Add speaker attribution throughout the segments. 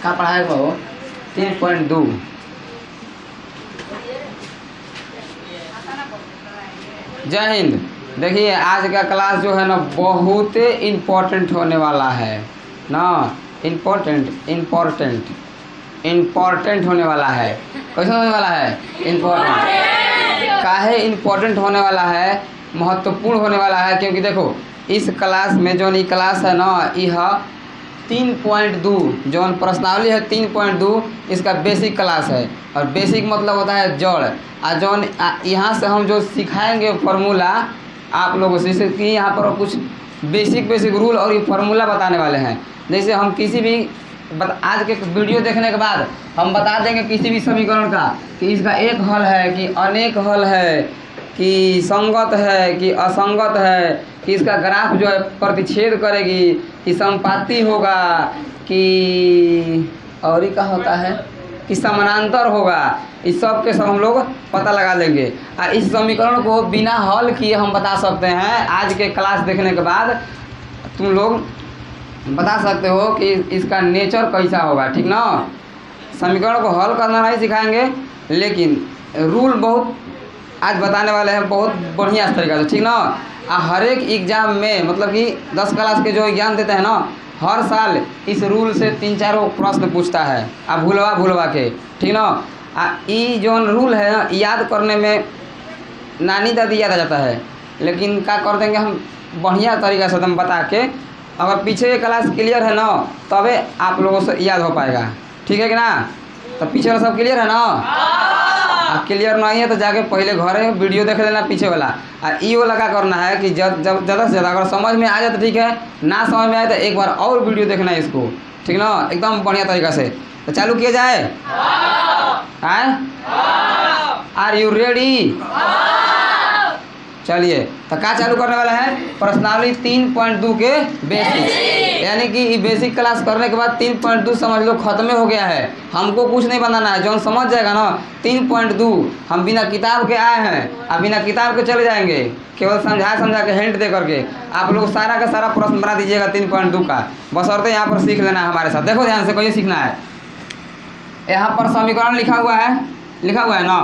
Speaker 1: का पढ़ाएगा वो 3.2। जय हिंद। देखिए आज का क्लास जो है ना बहुत इम्पोर्टेंट होने वाला है ना। इम्पोर्टेंट होने वाला है। कैसे होने वाला है? इम्पोर्टेंट। काहे इम्पोर्टेंट होने वाला है? महत्वपूर्ण होने वाला है, क्योंकि देखो इस क्लास में जो ये क्लास है ना यह 3.2 जौन प्रश्नावली है 3.2 इसका बेसिक क्लास है। और बेसिक मतलब होता है जड़। और जौन यहाँ से हम जो सिखाएंगे फार्मूला आप लोगों से, जैसे कि यहाँ पर कुछ बेसिक रूल और ये फार्मूला बताने वाले हैं। जैसे हम किसी भी आज के वीडियो देखने के बाद हम बता देंगे किसी भी समीकरण का कि इसका एक हल है कि अनेक हल है कि संगत है कि असंगत है, कि इसका ग्राफ जो है प्रतिच्छेद करेगी कि संपाती होगा कि और क्या होता है कि समानांतर होगा। इस सब के सब हम लोग पता लगा लेंगे। इस समीकरण को बिना हल किए हम बता सकते हैं। आज के क्लास देखने के बाद तुम लोग बता सकते हो कि इसका नेचर कैसा होगा, ठीक ना। समीकरण को हल करना नहीं सिखाएंगे, लेकिन रूल बहुत आज बताने वाले हैं बहुत बढ़िया तरीका से, ठीक ना। हर एक एग्जाम में मतलब कि 10 क्लास के जो एग्जाम देते हैं ना हर साल इस रूल से 3-4 प्रश्न पूछता है। आप भूलवा के, ठीक ना। ये जो रूल है याद करने में नानी दादी याद आ जाता है, लेकिन क्या कर देंगे हम बढ़िया तरीका से एकदम बता के। अगर पीछे के क्लास क्लियर है ना तबे आप लोगों से याद हो पाएगा, ठीक है कि ना। तो पीछे वाला सब क्लियर है ना। क्लियर नहीं है तो जाके पहले घरे वीडियो देख लेना पीछे वाला। ये वाला क्या करना है कि जब ज़्यादा से ज़्यादा अगर समझ में आ जाए तो ठीक है, ना समझ में आए तो एक बार और वीडियो देखना है इसको, ठीक ना, एकदम बढ़िया तरीका से। तो चालू किया जाए। Are you ready? चलिए तो क्या चालू करने वाला है? प्रश्नावली 3.2 के बेसिक, यानी कि ये बेसिक क्लास करने के बाद 3.2 समझ लो खत्म हो गया है। हमको कुछ नहीं बनाना है, जो समझ जाएगा ना 3.2 हम बिना किताब के आए हैं, अब बिना किताब के चले जाएंगे, केवल समझा के हिंट दे करके आप लोग सारा का सारा प्रश्न बना दीजिएगा 3.2 का। बस और तो यहाँ पर सीख लेना है हमारे साथ। देखो ध्यान से, कैसे सीखना है। यहाँ पर समीकरण लिखा हुआ है ना।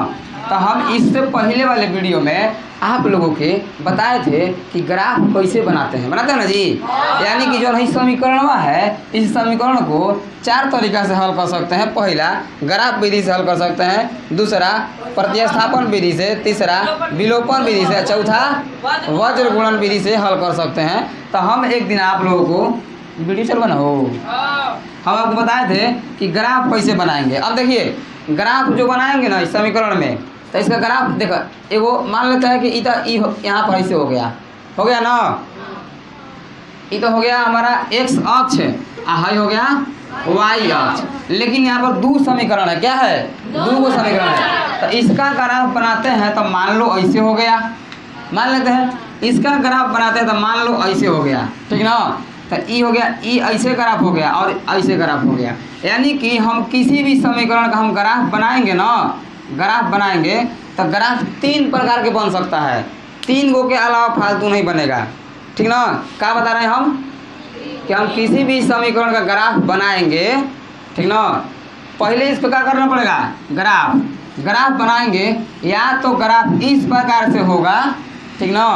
Speaker 1: तो हम इससे पहले वाले वीडियो में आप लोगों के बताए थे कि ग्राफ कैसे बनाते हैं ना जी। यानी कि जो समीकरण है इस समीकरण को 4 तरीका से हल कर सकते हैं। पहला ग्राफ विधि से हल कर सकते हैं, दूसरा प्रतिस्थापन विधि से, तीसरा विलोपन विधि से, चौथा वज्र गुणन विधि से हल कर सकते हैं। तो हम एक दिन आप लोगों को वीडियो चल बना हो हम आपको बताए थे कि ग्राफ कैसे बनाएंगे। अब देखिए ग्राफ जो बनाएंगे ना इस समीकरण में, तो इसका ग्राफ देखो एगो मान लेते हैं कि यहाँ पर ऐसे हो गया ना। ये तो हो गया हमारा x अक्ष हाई हो गया y अक्ष। लेकिन यहाँ पर 2 समीकरण है, क्या है? 2 समीकरण है। तो इसका ग्राफ बनाते हैं तो मान लो ऐसे हो गया, मान लेते हैं। इसका ग्राफ बनाते हैं तो मान लो ऐसे हो गया, ठीक ना। तो ई हो गया, ई ऐसे ग्राफ हो गया और ऐसे ग्राफ हो गया। यानी कि हम किसी भी समीकरण का हम ग्राफ बनाएंगे ना, ग्राफ बनाएंगे तो ग्राफ 3 प्रकार के बन सकता है। 3 गो के अलावा फालतू नहीं बनेगा, ठीक ना। क्या बता रहे हैं हम कि हम किसी भी समीकरण का ग्राफ बनाएंगे, ठीक ना। पहले इस पर क्या करना पड़ेगा? ग्राफ बनाएंगे, या तो ग्राफ इस प्रकार से होगा, ठीक ना,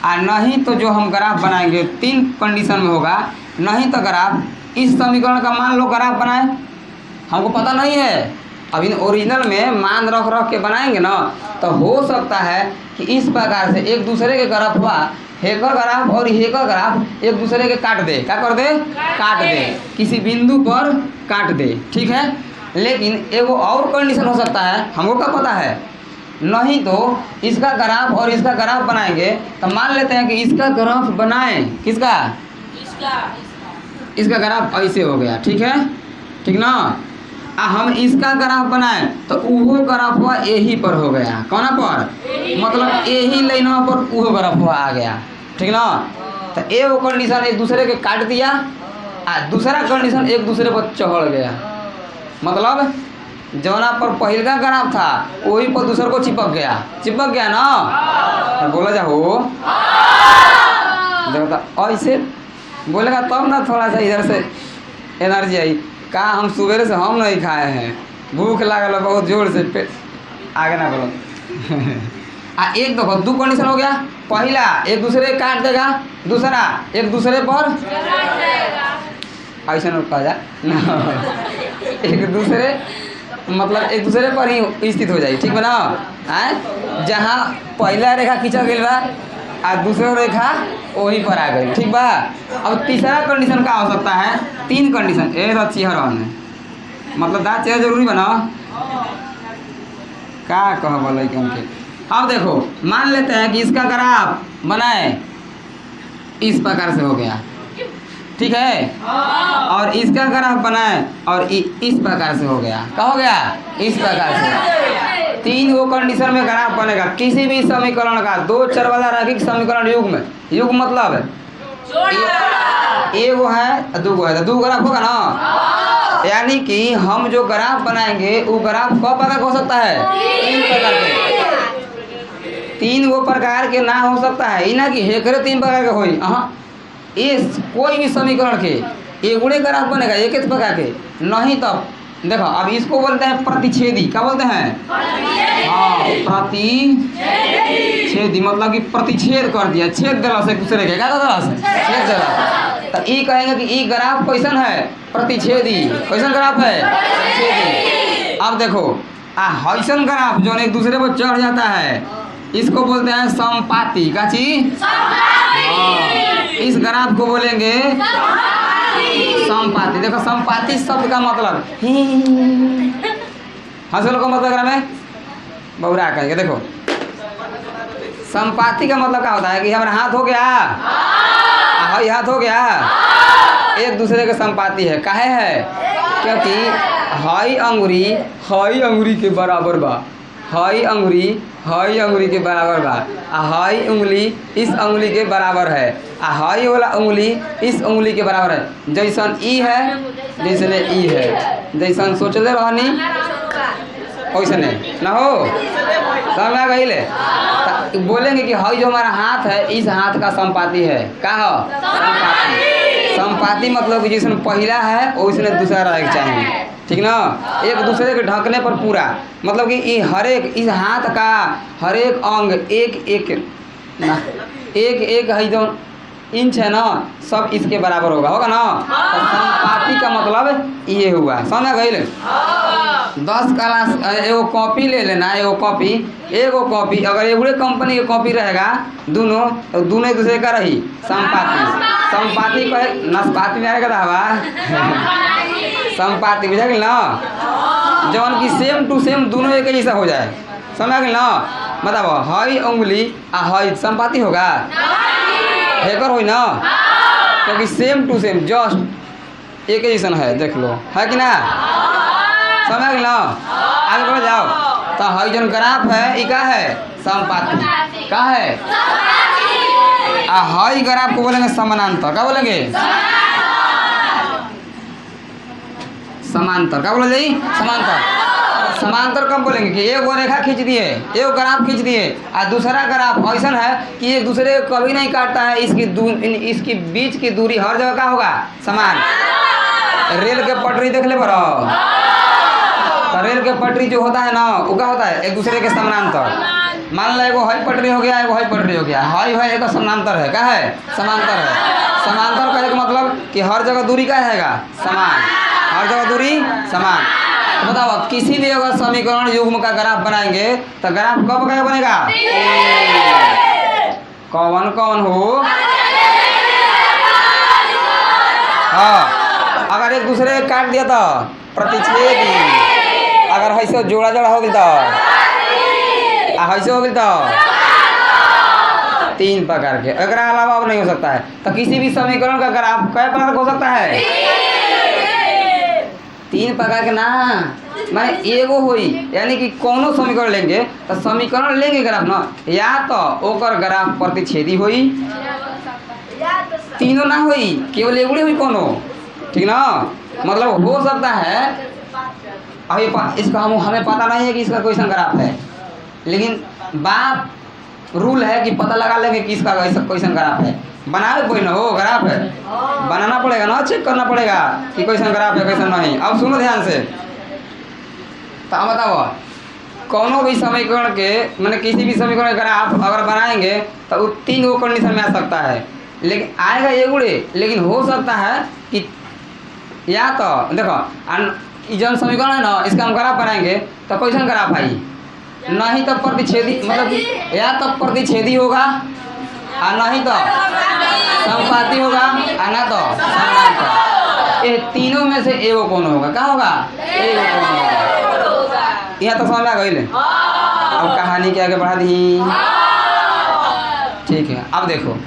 Speaker 1: और नहीं तो जो हम ग्राफ बनाएंगे 3 कंडीशन में होगा। नहीं तो ग्राफ इस समीकरण का मान लो ग्राफ बनाए, हमको पता नहीं है, अभी ओरिजिनल में मान रख के बनाएंगे ना, तो हो सकता है कि इस प्रकार से एक दूसरे के ग्राफ हुआ, हेकर ग्राफ और हेकर ग्राफ एक दूसरे के काट दे। क्या कर दे? काट दे, किसी बिंदु पर काट दे, ठीक है। लेकिन एगो और कंडीशन हो सकता है, हमको क्या पता है। नहीं तो इसका ग्राफ और इसका ग्राफ बनाएंगे तो मान लेते हैं कि इसका ग्राफ बनाएं, किसका? इसका ग्राफ ऐसे हो गया, ठीक है, ठीक ना। हम इसका ग्राफ बनाएं तो वो ग्राफ हुआ यही पर हो गया, कौना पर? मतलब यही लाइनवा पर वो ग्राफ हुआ आ गया, ठीक ना। तो एगो कंडीशन एक दूसरे के काट दिया और दूसरा कंडीशन एक दूसरे पर चढ़ गया। मतलब जौना पर पहले का ग्राफ था वही पर दूसरे को चिपक गया ना। बोला जा हो देखो तो ऐसे बोलेगा तब ना थोड़ा सा इधर से एनर्जी आई। का हम सुबह से हम नहीं खाए हैं, भूख लागल है बहुत जोर से, पेट आगे ना बोलो। एक देखो दो कंडीशन हो गया, पहला एक दूसरे काट देगा, दूसरा एक दूसरे पर ऐसा नहीं कहा जा एक दूसरे मतलब एक दूसरे पर ही स्थित हो जाए, ठीक बा ना। आए जहाँ पहला रेखा खींचा गई बा और दूसरा रेखा वहीं पर आ गई, ठीक बा। अब तीसरा कंडीशन का हो सकता है, तीन कंडीशन ए चेहरा है, मतलब दाँत चेहरा जरूरी बना क्या कह बोले के। अब देखो मान लेते हैं कि इसका ग्राफ बनाए इस प्रकार से हो गया, ठीक है, और इसका ग्राफ बनाए और इस प्रकार से हो गया, क्या हो गया, इस प्रकार से। तीन वो कंडीशन में ग्राफ बनेगा किसी भी समीकरण का, दो चर वाला रैखिक समीकरण युग्म, युग्म मतलब एगो है दो है, तो दो ग्राफ होगा ना। यानी कि हम जो ग्राफ बनाएंगे वो ग्राफ कौ प्रकार का हो सकता है, तीन प्रकार के, तीन वो प्रकार के ना हो सकता है, ई ना कि हेकरे तीन प्रकार के होई। इस कोई भी समीकरण के एगुड़े ग्राफ बनेगा एक एक प्रकार के, नहीं तब देखो अब इसको बोलते हैं प्रतिच्छेदी, क्या बोलते हैं, हाँ प्रतिच्छेदी, मतलब कि प्रतिच्छेद कर दिया, छेद दिला से दूसरे के, क्या दिला से छेद दिला। तो ये कहेंगे कि ये ग्राफ कैसन है, प्रतिच्छेदी, कैसन ग्राफ है, प्रतिच्छेदी। अब देखो हैसन ग्राफ जो एक दूसरे पर चढ़ जाता है इसको बोलते हैं समपाती, क्या चीज, इस ग्राफ को बोलेंगे समपाती। देखो समपाती शब्द का मतलब हंसलो का मतलब ग्राफ में बहुरा कहेंगे। देखो समपाती का मतलब क्या होता है कि हमारा हाथ हो गया, हाथ हो गया, एक दूसरे के समपाती है, काहे है, क्योंकि हाई अंगुरी के बराबर बा, हाई अंगुरी के बराबर बा, हाई उंगली इस उंगली के बराबर है, हाई वाला उंगली इस उंगली के बराबर है। जैसन ई है जैसे ई है, जैसन सोचले रहनी वैसने ना हो, समझ में आ गई ले। बोलेंगे कि हाई जो हमारा हाथ है इस हाथ का समपाती है, क्या हो, समपाती। समपाती मतलब कि जिसमें पहला है उसने दूसरा रहेगा चाहिए, ठीक ना, एक दूसरे के ढकने पर पूरा, मतलब कि हर एक इस हाथ का हर एक अंग एक एक है जो इंच है ना सब इसके बराबर होगा ना। तो समपाती का मतलब ये हुआ, समझ गई। 10 क्लास एगो कॉपी ले लेना, एगो कॉपी अगर एगो कंपनी के कॉपी रहेगा दोनों तो दोनों एक दूसरे का रही समपाती कहे, नाशपाती में आएगा हवा समपाती बुझा गई ना, जौन की सेम टू सेम दोनों एक जैसा हो जाए, समझ गई ना। मतलब हई उंगली हई समपाती होगा, हेकर हो ना, क्योंकि सेम टू सेम जस्ट एक जैसा है, देख लो है कि ना, समझ गई ना। आगे बढ़ जाओ, तो हई जन ग्राफ है क्या है, समपाती, क्या है, हई ग्राफ को बोलेंगे समानांतर, क्या बोलेंगे, समांतर, क्या बोले जी, समांतर। समांतर कब बोलेंगे कि एक वो रेखा खींच दिए, एक ग्राफ खींच दिए और दूसरा ग्राफ ऐसा है कि एक दूसरे को कभी नहीं काटता है, इसकी बीच की दूरी हर जगह का होगा समान। रेल के पटरी देख ले बड़ो, तो रेल के पटरी जो होता है ना वो क्या होता है, एक दूसरे के समानांतर। मान लो एगो हई पटरी हो गया, एगो हई पटरी हो गया, हई है एक समानांतर है, क्या है, समांतर है। समांतर कहने का मतलब कि हर जगह दूरी क्या रहेगा, समान, हर जगह दूरी समान। तो बताओ किसी भी अगर समीकरण युग्म का ग्राफ बनाएंगे तो ग्राफ कब क्या बनेगा, कौन कौन हो, हाँ अगर एक दूसरे काट दिया तो प्रतिच्छेदी, अगर ऐसे जोड़ा जोड़ा हो गया तो ऐसे हो गया तो तीन प्रकार के, अगर अलावा अब नहीं हो सकता है। तो किसी भी समीकरण का ग्राफ कै प्रकार हो सकता है, तीन प्रकार के ना, माने एगो होई, यानी कि कोनो समीकरण लेंगे तो समीकरण लेंगे ग्राफ ना, या तो ओकर ग्राफ प्रतिच्छेदी होई, तीनों ना होई, केवल एगुड़े हुई कोनो, ठीक ना। मतलब हो सकता है अभी इसका हमें पता नहीं है कि इसका कोई ग्राफ है, लेकिन बाप रूल है कि पता लगा लेंगे कि इसका क्वेश्चन ग्राफ है। बनाए कोई ना हो ग्राफ है, बनाना पड़ेगा ना, चेक करना पड़ेगा कि क्वेश्चन ग्राफ है क्वेश्चन नहीं। अब सुनो ध्यान से, तो हम बताओ कौनो भी समीकरण के मैंने किसी भी समीकरण का ग्राफ अगर बनाएंगे तो वो 3 गो कंडीशन में आ सकता है, लेकिन आएगा ये गुड़े, लेकिन हो सकता है कि या तो देखो जन समीकरण है ना इसका हम ग्राफ बनाएंगे तो क्वेश्चन ग्राफ आई, नहीं तो प्रतिच्छेदी मतलब कि या तो प्रतिच्छेदी होगा और नहीं तो समपाती होगा और ना तो समानांतर। ये तीनों में से एगो कौन होगा, क्या होगा, एगो कौन होगा। यहाँ तो समझ आ गई। अब कहानी के आगे बढ़ा दी, ठीक है। अब देखो,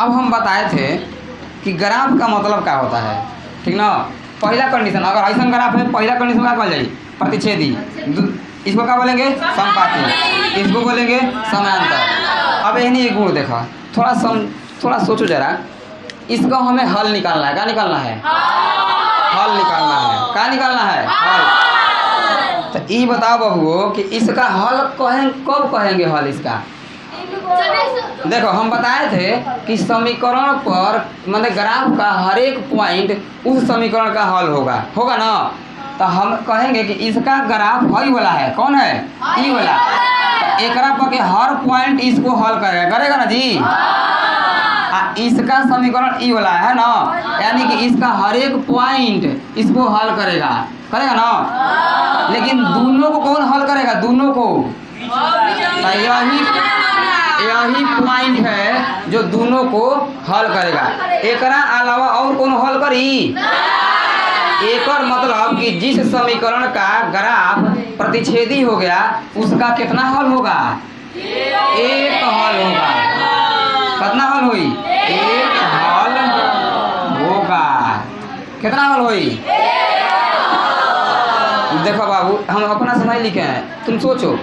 Speaker 1: अब हम बताए थे कि ग्राफ का मतलब क्या होता है, ठीक ना। पहला कंडीशन अगर ऐसा ग्राफ है, पहला कंडीशन क्या कहल जाए, प्रतिच्छेदी। इसको क्या बोलेंगे, समपाती। इसको बोलेंगे समानांतर। अब यही एक गुण देखा, थोड़ा सोचो जरा, इसको हमें हल निकालना है। क्या निकालना है, हल निकालना है। क्या निकालना है, हल। तो ये बताओ बबुओ कि इसका हल कब कहेंगे हल इसका। देखो हम बताए थे कि समीकरण पर मतलब ग्राफ का हर एक पॉइंट उस समीकरण का हल होगा ना। तो हम कहेंगे कि इसका ग्राफ हई वाला है, कौन है, ई वाला। तो एकरा पर के हर पॉइंट इसको हल करेगा ना जी। इसका समीकरण ई वाला है ना, यानी कि इसका हर एक पॉइंट इसको हल करेगा ना। लेकिन दोनों को कौन हल करेगा, दोनों को। यही पॉइंट है जो दोनों को हल करेगा। एकरा अलावा और कौन हल करी। एकर मतलब कि जिस समीकरण का ग्राफ प्रतिच्छेदी हो गया उसका कितना हल होगा, एक हल होगा। कितना हल हुई, एक हल होगा। कितना हल हुई, देखो बाबू हम अपना समझ लिखे हैं, तुम सोचो।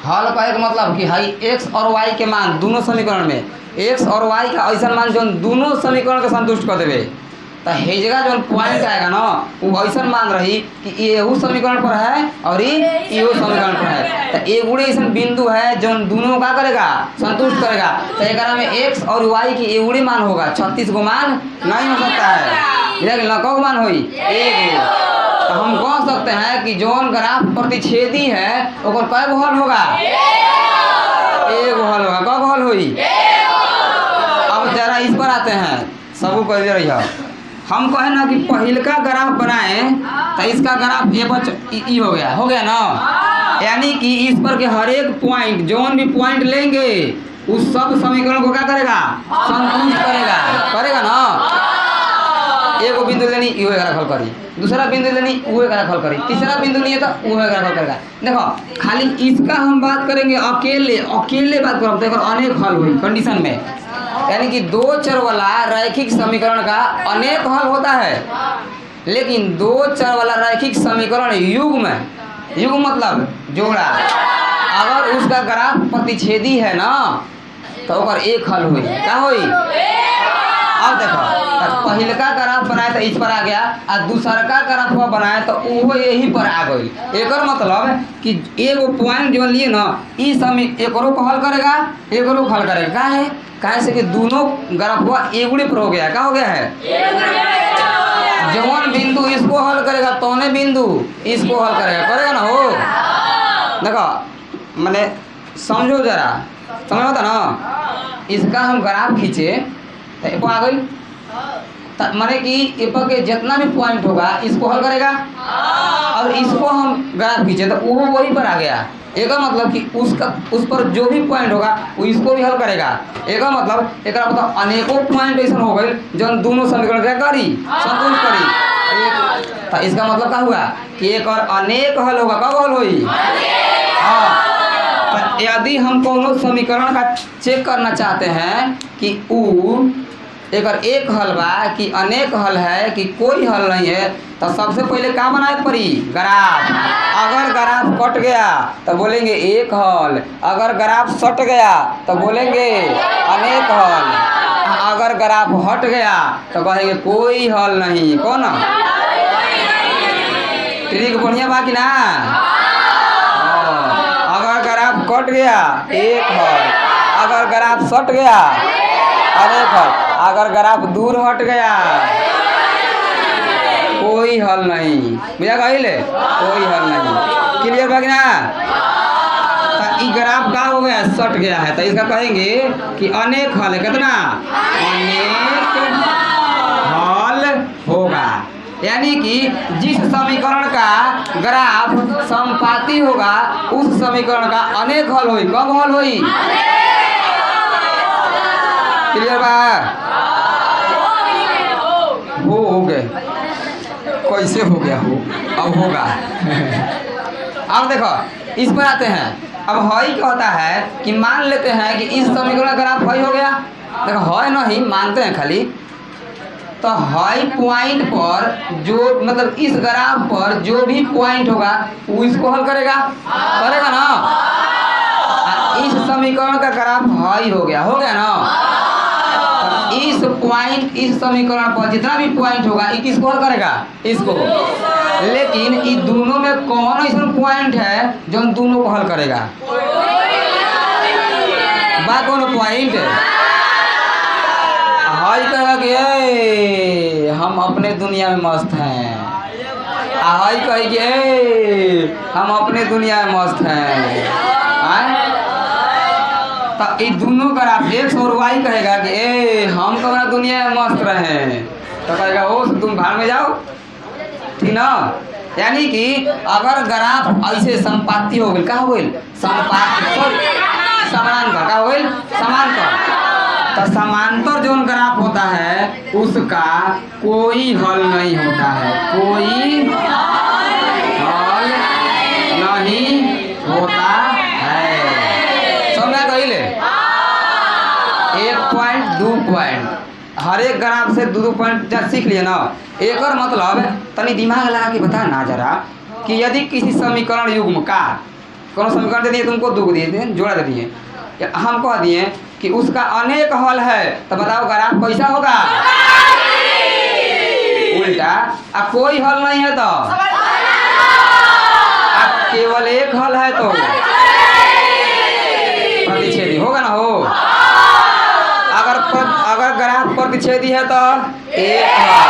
Speaker 1: हल का मतलब कि हाई एक्स और वाई के मान दोनों समीकरण में एक्स और वाई का ऐसा मान जो दोनों समीकरण के संतुष्ट कर देवे, तो हे जगह जो पॉइंट आएगा ना वो ऐसा मान रही कि ये समीकरण पर है और ये समीकरण पर है। तो एगुड़े ऐसा बिंदु है जो दोनों का करेगा, संतुष्ट करेगा। तो एक में एक्स और वाई की एगुड़े मान होगा, 36 गो मान नहीं हो सकता है। लेकिन कौ मान हुई, एक। तो हम कह सकते हैं कि जौन ग्राफ प्रतिच्छेदी है और कै गो हल होगा, एगो हल होगा। कौ हल हुई। अब जरा इस पर आते हैं, सबको कह दे रही है। हम कहें ना कि पहिलका ग्राफ बनाए तो इसका ग्राफ ये हो गया ना, यानी कि इस पर के हर एक पॉइंट जौन भी पॉइंट लेंगे उस सब समीकरण को क्या करेगा, संतुष्ट करेगा ना। एगो बिंदु लेनी इहो एकरा हल करी, दूसरा बिंदु लेनी वो एकरा हल करी, तीसरा बिंदु लिए तो वो एकरा हल करेगा। देखो खाली इसका हम बात करेंगे अकेले बात करें तो अनेक हल हुई कंडीशन में, यानी कि दो चर वाला रैखिक समीकरण का अनेक हल होता है। लेकिन दो चर वाला रैखिक समीकरण युग्म मतलब जोड़ा, अगर उसका ग्राफ प्रतिच्छेदी है ना तो ओकर एक हल हुई। क्या हुई, अब देखो पहिलका ग्राफ बनाए तो इस पर आ गया और दूसरका ग्राफ बनाए तो वो यही पर आ गई। एकर मतलब कि एगो पॉइंट जो लिए ना ई एकरो को हल करेगा, एकरो को हल करेगा। काहे से कि दोनों ग्राफ एगुड़े पर हो गया। क्या हो गया है, जौन बिंदु इसको हल करेगा तौने बिंदु इसको हल करेगा ना। हो देखो मैंने समझो जरा, समझ होता ना। इसका हम ग्राफ खींचे तो आ गई, माने कि इस पर के जितना भी पॉइंट होगा इसको हल करेगा, और इसको हम ग्राफ खींचे तो वो वही पर आ गया। एक मतलब कि उस पर जो भी पॉइंट होगा वो इसको भी हल करेगा। एक मतलब अनेकों पॉइंट ऐसा हो गए जो दोनों समीकरण क्या करी, संतुष्ट करी। तो इसका मतलब क्या हुआ कि एक और अनेक हल होगा। कब हल हुई, हाँ। तो यदि हम कोनो समीकरण का चेक करना चाहते हैं कि एक हल बा कि अनेक हल है कि कोई हल नहीं है, तो सबसे पहले क्या बनाए पड़ी, ग्राफ। अगर ग्राफ कट गया तो बोलेंगे एक हल, अगर ग्राफ सट गया तो बोलेंगे अनेक हल, अगर ग्राफ हट गया तो कहेंगे कोई हल नहीं। कौन ठीक बढ़िया बा कि ना। हट गया एक हल, अगर ग्राफ सट गया अनेक हल, अगर ग्राफ दूर हट गया कोई हल नहीं। बुझा कहिले कोई हल नहीं। क्लियर बा कि ना? तो ई ग्राफ का हो गया सट गया है, तो इसका कहेंगे कि अनेक हल है। कितना? अनेक हल होगा। यानी कि जिस समीकरण का ग्राफ समपाती होगा उस समीकरण का अनेक हल होई। कब हल होई? क्लियर बा? हो गए। कैसे हो गया हो? अब होगा। अब देखो इस पर आते हैं। अब हई क्या होता है कि मान लेते हैं कि इस समीकरण का ग्राफ हई हो गया। देखो हई नहीं मानते हैं खाली, तो हई पॉइंट पर जो मतलब इस ग्राफ पर जो भी पॉइंट होगा वो इसको हल करेगा ना। इस समीकरण का ग्राफ हई हो गया ना। इस पॉइंट इस समीकरण पर जितना भी पॉइंट होगा ये किसको हल करेगा? इसको। लेकिन इन दोनों में कौन ऐसा पॉइंट है जो दोनों को हल करेगा? बा कौन पॉइंट हई कहेगा कि हम अपने दुनिया में मस्त हैं, हई कहेगी हम अपने दुनिया में मस्त हैं। तो ये दोनों ग्राफ एक्स और वाई कहेगा कि हम तो अपना दुनिया में मस्त रहे, तो कहेगा ओ तुम भाड़ में जाओ। ठीक ना? यानी कि अगर ग्राफ ऐसे संपाती हो गई, क्या हो गई? समानांतर का हो गई समांतर। तो समांतर जो ग्राफ होता है उसका कोई हल नहीं होता है, कोई हल नहीं होता है। समझा? कहिले 1 पॉइंट 2 पॉइंट हर एक ग्राफ से 2 पॉइंट सीख लिए ना। एक और मतलब तनी दिमाग लगा के बता ना जरा कि यदि किसी समीकरण युग्म का कौन समीकरण दे दिए तुमको, 2 दिए थे, जोड़ा दे दिए, हम कह दिए कि उसका अनेक हल है, तो बताओ ग्राफ कैसा होगा? उल्टा। अब कोई हल नहीं है तो अब केवल एक हल है तो प्रतिच्छेदी होगा ना। हो अगर ग्राफ प्रतिच्छेदी है तो एक हल,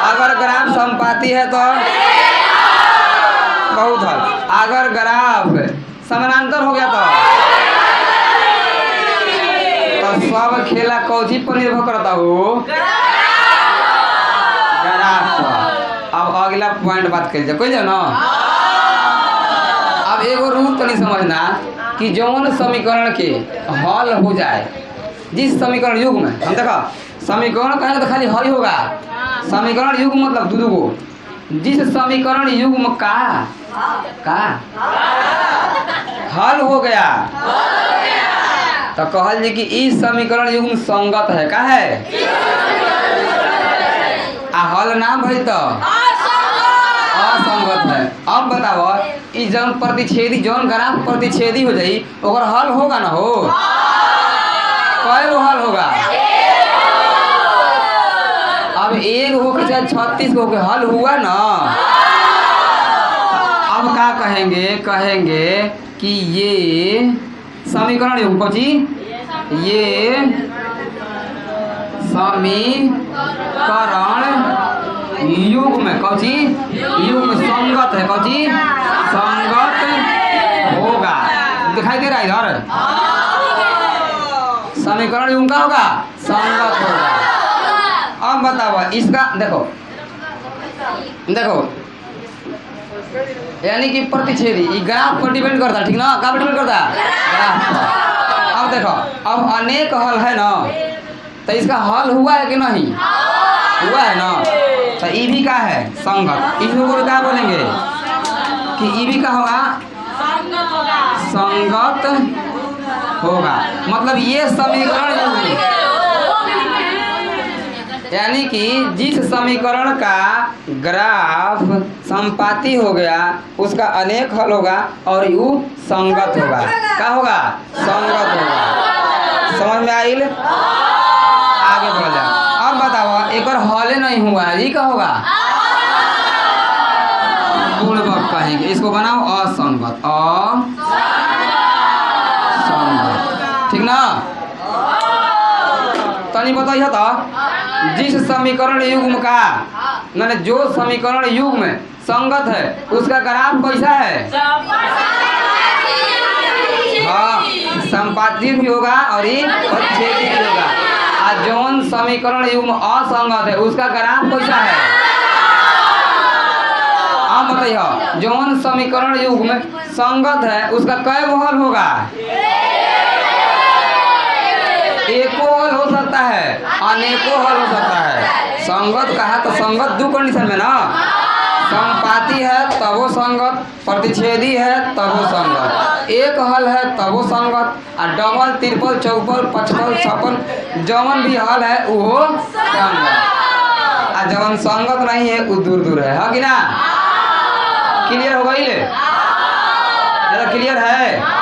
Speaker 1: अगर ग्राफ समपाती है तो बहुत हल, अगर ग्राफ समानांतर हो गया तो सब खेला कौची पर निर्भर करता हो? ग्राफ पर। अब अगला पॉइंट बात कर कोई ना। अब एगो रूल तो नहीं समझना कि जौन समीकरण के हल हो जाए, जिस समीकरण युग्म में हम देखा समीकरण कहेंगे तो खाली हल होगा। समीकरण युग्म मतलब दो गो, जिस समीकरण युग्म का हल हो गया तो कहल जी कि इस समीकरण युग्म संगत है। का है? आ हल ना भई तो असंगत है। अब बताओ इस जौन प्रतिच्छेदी जौन ग्राफ प्रतिच्छेदी हो जाई ओकर हल होगा ना। हो कई गो हल होगा? अब एक हो के चाहे 36 हो के हल हुआ ना। अब क्या कहेंगे कि ये समीकरण युग्म कौची? ये समीकरण युग्म कौची? युग्म संगत है। कौची? संगत होगा। दिखाई दे रहा है इधर? समीकरण युग्म का होगा संगत होगा। अब बताओ इसका देखो यानी कि प्रतिच्छेदी ग्राफ पर डिपेंड करता है। ठीक ना? क्या पर डिपेंड करता है? ग्राफ पर। अब देखो अब अनेक हल है ना, तो इसका हल हुआ है कि नहीं? हुआ है ना। तो ई भी का है? संगत। इसको क्या बोलेंगे कि ई भी का होगा? संगत होगा। मतलब ये समीकरण यानी कि जिस समीकरण का ग्राफ समपाती हो गया उसका अनेक हल होगा और यू संगत होगा। क्या होगा? संगत होगा। समझ में आइल? आगे बढ़ जाओ। अब बताओ एक और हल नहीं हुआ है, ये क्या होगा? पूर्वक कहेंगे इसको, बनाओ असंगत। तनी बताइए तो जिस समीकरण युग्म का मैंने जो समीकरण युग्म संगत है उसका ग्राफ कैसा है? हाँ, संपाती भी होगा और ये प्रतिच्छेदी भी होगा। और जौन समीकरण युग्म असंगत है उसका ग्राफ कैसा है? आप बताइए जौन समीकरण युग्म संगत है उसका कै हल होगा? एको हल हो सकता है, अनेकों हल हो सकता है। संगत कहा तो संगत दो कंडीशन में ना, संपाती है तब वो संगत, प्रतिच्छेदी है तब वो संगत, एक हल है तब वो संगत, और डबल ट्रिपल चौपल पचपल छप्पन जवन भी हल है वो संगत। और जवन संगत नहीं है वो दूर दूर है कि ना? क्लियर हो गई ले? क्लियर है?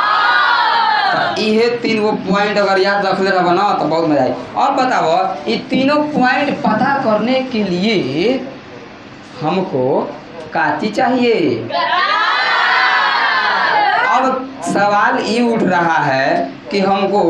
Speaker 1: ये तीन वो पॉइंट अगर याद रख ले रहा ना तो बहुत मजा आए। और बताओ ये तीनों पॉइंट पता करने के लिए हमको काची चाहिए? अब सवाल ये उठ रहा है कि हमको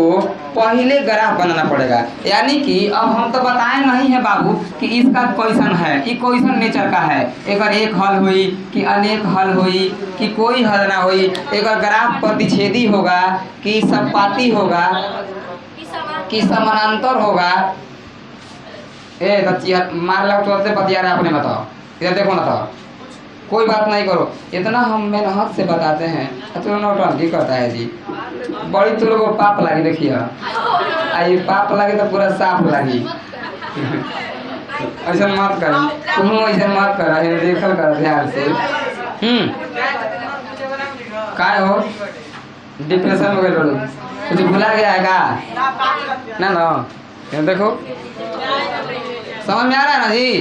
Speaker 1: पहले ग्राफ बनाना पड़ेगा, यानी कि अब हम तो बताए नहीं है बाबू कि इसका क्वेश्चन है, ये क्वेश्चन नेचर का है, अगर एक हल हुई कि अनेक हल हुई कि कोई हल ना हुई, अगर ग्राफ प्रतिच्छेदी होगा कि संपाती होगा कि समानांतर होगा। ए तो मार लग तुरंत बतिया रहे अपने बताओ, इधर देखो ना तो कोई बात नहीं करो, इतना हम मेहनत से बताते हैं तो नौटंकी करता है जी। बड़ी तो लोगों पाप लगी, देखिए ये पाप लगे तो पूरा साफ लगी। ऐसा मत कर, तुम ऐसा मत कर, देखल कर ध्यान से। काय हो डिप्रेशन हो गए लोग, कुछ भुला गया है का? ना ना देखो समझ में आ रहा है ना जी?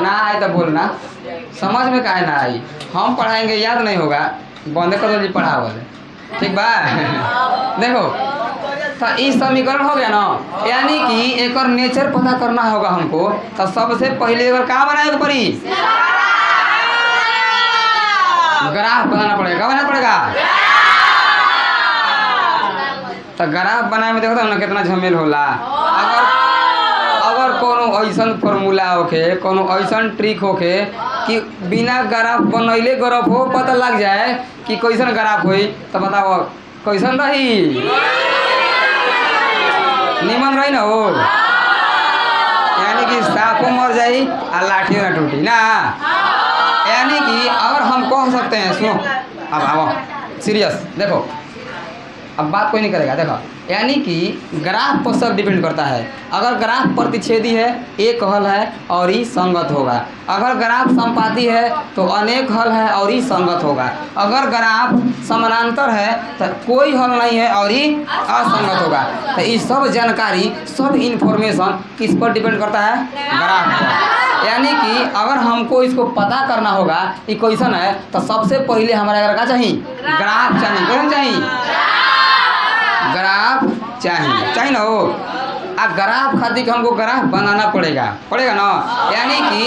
Speaker 1: ना आए तो बोलना, समझ में काहे ना आई, हम पढ़ाएंगे याद नहीं होगा, बंदे कर दो जी पढ़ावल, ठीक बा? देखो तो इस समीकरण हो गया ना, यानी कि एक और नेचर पता करना होगा हमको, तो सबसे पहले एक क्या बनाएगा पड़ी? ग्राफ बनाना पड़ेगा, बनाना पड़ेगा। तो ग्राफ बनाए में देखो तो ना कितना झमेल होला। अगर कोनो ऐसन फॉर्मूला होके, कोनो ऐसन ट्रिक होके कि बिना ग्राफ बनैले ग्राफ हो पता लग जाए कि कैसन ग्राफ हुई, तो बताओ कैसन रही? निमन रही ना हो, यानी कि सांपों मर जाई और लाठियों ना टूटी ना। यानी कि अगर हम कह सकते हैं, सुनो अब आओ सीरियस देखो, अब बात कोई नहीं करेगा, देखो यानी कि ग्राफ पर सब डिपेंड करता है। अगर ग्राफ प्रतिच्छेदी है एक हल है और ही संगत होगा, अगर ग्राफ संपाती है तो अनेक हल है और ही संगत होगा, अगर ग्राफ समानांतर है तो कोई हल नहीं है और ही असंगत होगा। तो ये सब जानकारी, सब इंफॉर्मेशन किस पर डिपेंड करता है? ग्राफ पर। यानी कि अगर हमको इसको पता करना होगा कि क्वेश्चन है तो सबसे पहले हमारे अगर क्या चाहिए? ग्राफ चाहिए। कौन चाहिए? ग्राफ चाहिए ना हो। आ ग्राफ खातिर हमको ग्राफ बनाना पड़ेगा ना, यानी कि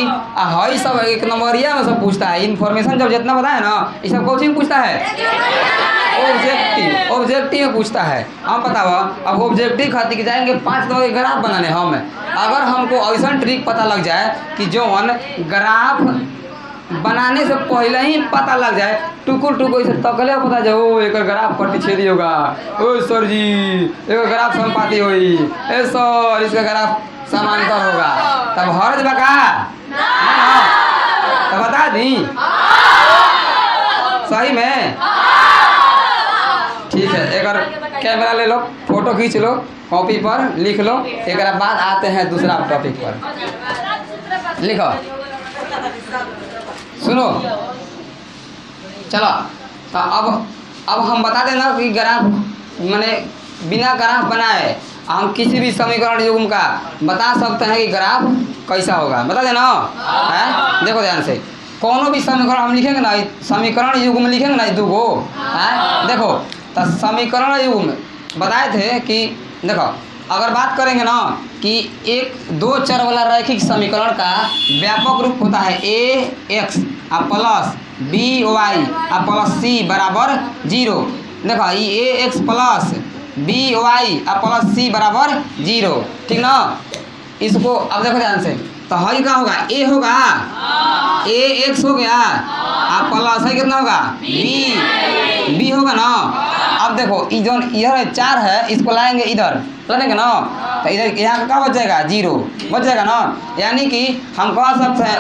Speaker 1: हई सब एक नंबरिया में सब पूछता है इन्फॉर्मेशन, जब जितना बताए ना ये सब कौन चीज पूछता है? ऑब्जेक्टिव में पूछता है। हम बताओ अब ऑब्जेक्टिव खातिर जाएंगे 5 नंबर के ग्राफ बनाने, हम अगर हमको ऐसा ट्रिक पता लग जाए कि जौन ग्राफ बनाने से पहले ही पता लग जाए, टुकुर टुकुर से तकले पता जाए ओ एक ग्राफ प्रतिच्छेदी होगा, ओ सर जी एक ग्राफ संपाती हुई, ए सर इसका ग्राफ समांतर होगा, तब हर्ज बका तो बता दी सही में। ठीक है, एक कैमरा ले लो, फोटो खींच लो, कॉपी पर लिख लो, एक बाद आते हैं दूसरा टॉपिक पर। लिखो सुनो, चलो तो अब हम बता देना कि ग्राफ मैंने बिना ग्राफ बनाए हम किसी भी समीकरण युग्म का बता सकते हैं कि ग्राफ कैसा होगा, बता देना है। देखो ध्यान से, कोनो भी समीकरण हम लिखेंगे ना, समीकरण युग्म लिखेंगे ना दो गो है। देखो तो समीकरण युग्म बताए थे कि देखो अगर बात करेंगे ना कि एक दो चर वाला रैखिक समीकरण का व्यापक रूप होता है ax plus by plus c बराबर 0। देखो ये ax प्लस बी वाई और प्लस सी बराबर 0। ठीक ना। इसको अब देखो ध्यान से, तो हई क्या होगा, ए होगा, ए एक्स हो गया और प्लस है कितना होगा, बी होगा ना। अब देखो इधर 4 है, इसको लाएंगे इधर, लाएंगे ना, तो इधर यहाँ का क्या बच जाएगा, 0 बच जाएगा ना। यानी कि हम कह सकते हैं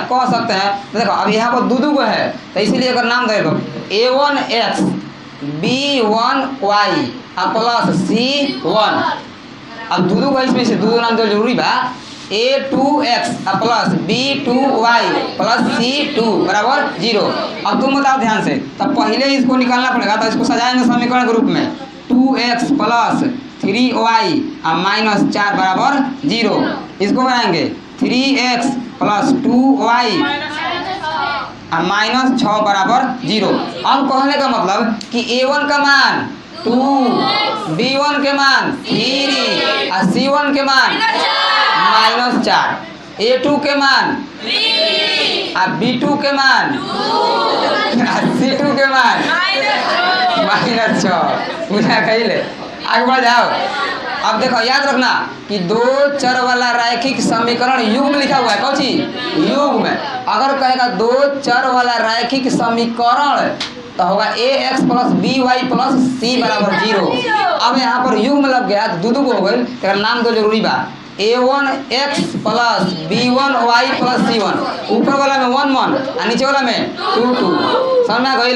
Speaker 1: तो देखो अब यहाँ पर दो को है, तो इसीलिए अगर नाम दे दो A1x B1y और प्लस C1। अब दो को इसमें से दो नाम तो जरूरी बा, A2x plus B2y plus C2 बराबर 0। अब तुम बताओ ध्यान से, तब पहले इसको निकालना पड़ेगा, तो इसको सजाएंगे समीकरण के रूप में 2x प्लस 3y और माइनस 4 बराबर 0। इसको बनाएंगे 3x प्लस 2y और माइनस 6 बराबर 0। अब कहने का मतलब कि A1 का मान 2, B1 के मान 3 और C1 के मान -4, A2 के मान और B2 के मान और C2 के मान -6। पूछा कहिले, आगे बढ़ जाओ। अब देखो याद रखना कि दो चर वाला रैखिक समीकरण युग्म लिखा हुआ है, कौन सी युग्म। अगर कहेगा दो चर वाला रैखिक समीकरण तो होगा ax plus by plus c बराबर 0। अब यहाँ पर युग्म लग गया, दो को हो गई, तो नाम तो जरूरी बा, a1x plus b1y plus c1। ऊपर वाला में 1 और नीचे वाला में 2 समझ में आ गई।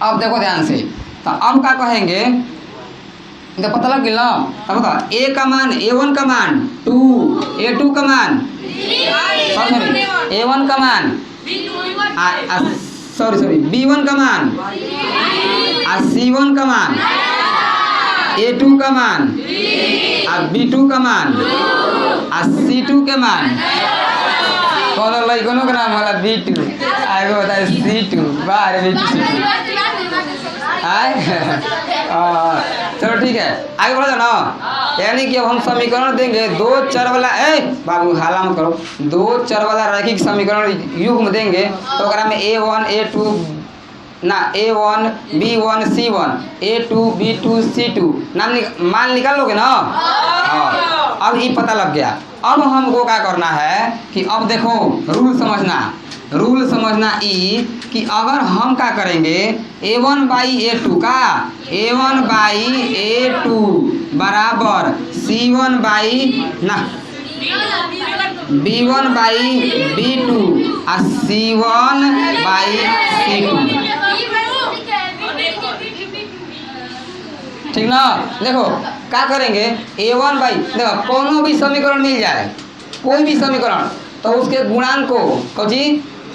Speaker 1: अब देखो ध्यान से, तो अब क्या कहेंगे, तो पता लग गया। अब बताओ a का मान, a1 का मान 2, a2 का मान a1 का मान सॉरी b1 का मान और c1 का मान, a2 का मान और b2 का मान और c2 के मान। कोनो लइकनो का नाम होला b2, आगे बताए c2, बाहर b2 c2 चलो ठीक है, आगे बढ़ जाओ ना। यानी कि अब हम समीकरण देंगे दो चर वाला, बाबू हाला मत करो, दो चर वाला रैखिक समीकरण युग्म देंगे, तो अगर में A1 A2 ना A1 B1 C1 A2 B2 C2 मान निकाल लोगे ना। हाँ, अब ये पता लग गया। अब हमको क्या करना है कि अब देखो रूल समझना ई कि अगर हम क्या करेंगे A1 बाई A2 का A1 बाई A2 बराबर C1 बाई ना B1 बाई B2 और C1 बाई C2। ठीक ना। देखो क्या करेंगे, A1 बाई, देखो कोनो भी समीकरण मिल जाए, कोई भी समीकरण, तो उसके गुणांक को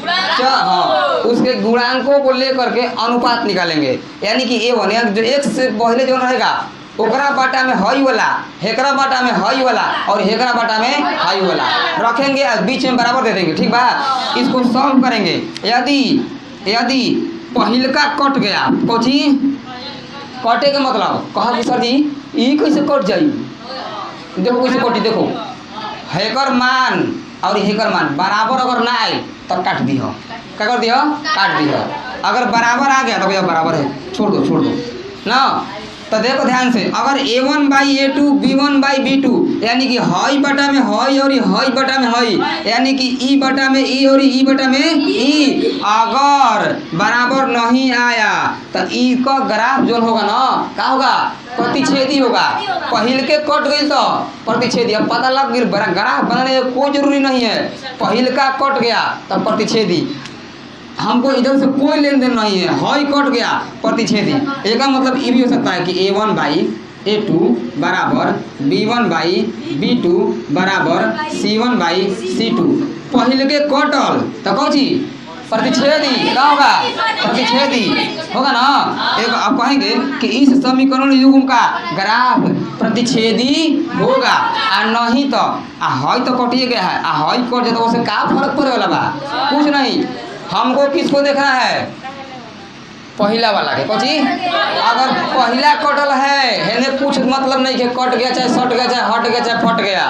Speaker 1: हाँ उसके गुणांकों को लेकर के अनुपात निकालेंगे। यानी कि A1 जो एक से पहले जो रहेगा ओकरा बाटा में हई वाला, हेकरा बाटा में हई वाला और हेकरा बाटा में हई वाला रखेंगे और बीच में बराबर दे देंगे। ठीक बा, इसको सॉल्व करेंगे। यदि पहिलका कट गया, कथी कटे के मतलब कहा कि सर जी ई कैसे कट जाई, देखो कैसे कटी, देखो हेकर मान और हेकर मान बराबर अगर ना आए तो काट दियो, क्या कर दियो, काट दियो। अगर बराबर आ गया तो भैया बराबर है, छोड़ दो ना। तो देखो ध्यान से, अगर A1 by A2 B1 by B2 यानी कि हई बटा में हई और हई बटा में हई, यानी कि ई बटा में ई और ई बटा में ई, अगर बराबर नहीं आया तो ई का ग्राफ जो होगा ना, क्या होगा, प्रतिच्छेदी होगा। पहिल के कट गई तो प्रतिच्छेदी। अब पता लग गया ग्राफ बनाने की कोई जरूरी नहीं है, पहिल का कट गया तो प्रतिच्छेदी, हमको इधर से कोई लेन देन नहीं है, हई कट गया प्रतिच्छेदी। एक मतलब ये भी हो सकता है कि A1 बाई A2 बराबर B1 बाई B2 बराबर C1 बाई C2। पहले के कटल तो कौन सी प्रतिच्छेदी, क्या होगा, प्रतिच्छेदी होगा ना। एक अब कहेंगे कि इस समीकरण युग्म का ग्राफ प्रतिच्छेदी होगा, और नहीं तो हई तो कटिए गया है, हई कट जाए तो उससे क्या फर्क पड़े वाला बा, कुछ नहीं। हमको किसको देखना है, पहिला वाला के कौची। अगर पहिला कटल है हेने कुछ मतलब नहीं कि कट गया चाहे सट गया चाहे हट गया चाहे फट गया,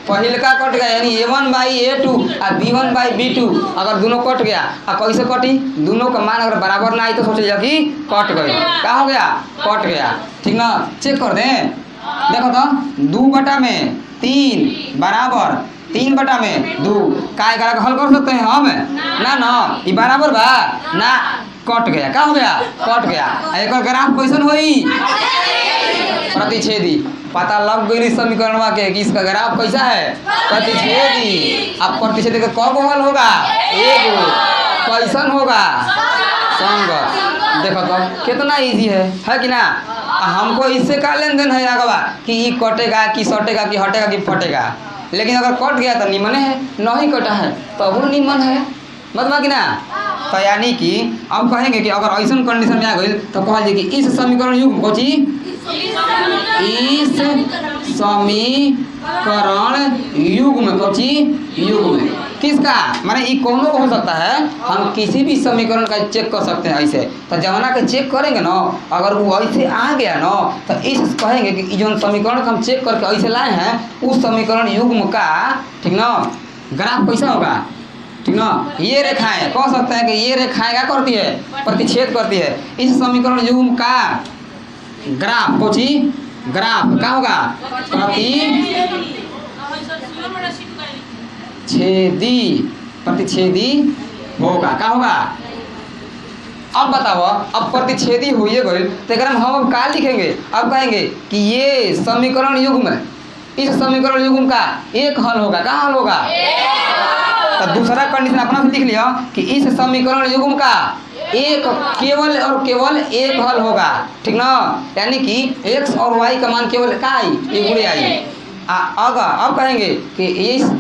Speaker 1: पहिल का कट गया यानी A1/A2 और B1/B2 अगर दोनों कट गया और कैसे कटी दोनों का मान अगर बराबर ना आई तो सोचिए कि कट गए क्या हो गया कट गया ठीक ना चेक कर दें देखो तो 2/3 बराबर 3/2 का एकरा के हल कर सकते हैं हम ना ये बराबर बा ना कट गया क्या हो गया कट गया एक ग्राफ कैसन होई प्रतिच्छेदी पता लग गई समीकरण के कि इसका ग्राफ कैसा है प्रतिच्छेदी अब प्रतिच्छेदी का कब हल होगा एक कैसन होगा संगत देखो तो कितना इजी है कि ना हमको इससे का लेन देन है अगवा कि ये कटेगा कि सटेगा कि हटेगा कि फटेगा लेकिन अगर कट गया तो निमन है नहीं कटा है तो वो निमन है मतलब कि ना तो यानी कि अब कहेंगे कि अगर ऐसा कंडीशन में आ गई तो कहल जाए कि इस समीकरण युग कोची इस समीकरण युग में कोची युग में किसका माने ये कोनो हो सकता है हम किसी भी समीकरण का चेक कर सकते हैं ऐसे तो जमाना के चेक करेंगे ना अगर वो ऐसे आ गया ना तो इस कहेंगे कि जो समीकरण हम चेक करके ऐसे लाए हैं उस समीकरण युग्म का ठीक ना ग्राफ कैसा होगा ठीक ना ये रेखाएं कह सकते हैं कि ये रेखाएं क्या करती है प्रतिच्छेद करती है इस समीकरण युग्म का ग्राफ कोची ग्राफ क्या होगा प्रतिच्छेदी होगा क्या होगा अब बताओ अब प्रतिच्छेदी हुई गई तो हम क्या लिखेंगे अब कहेंगे कि ये समीकरण युग्म इस समीकरण युग्म का एक हल होगा क्या हल होगा तो दूसरा कंडीशन अपना से लिख लिया कि इस समीकरण युग्म का एक केवल और केवल एक हल होगा ठीक ना यानी कि x और y का मान केवल का आई एक गुणे आई अगर अब कहेंगे कि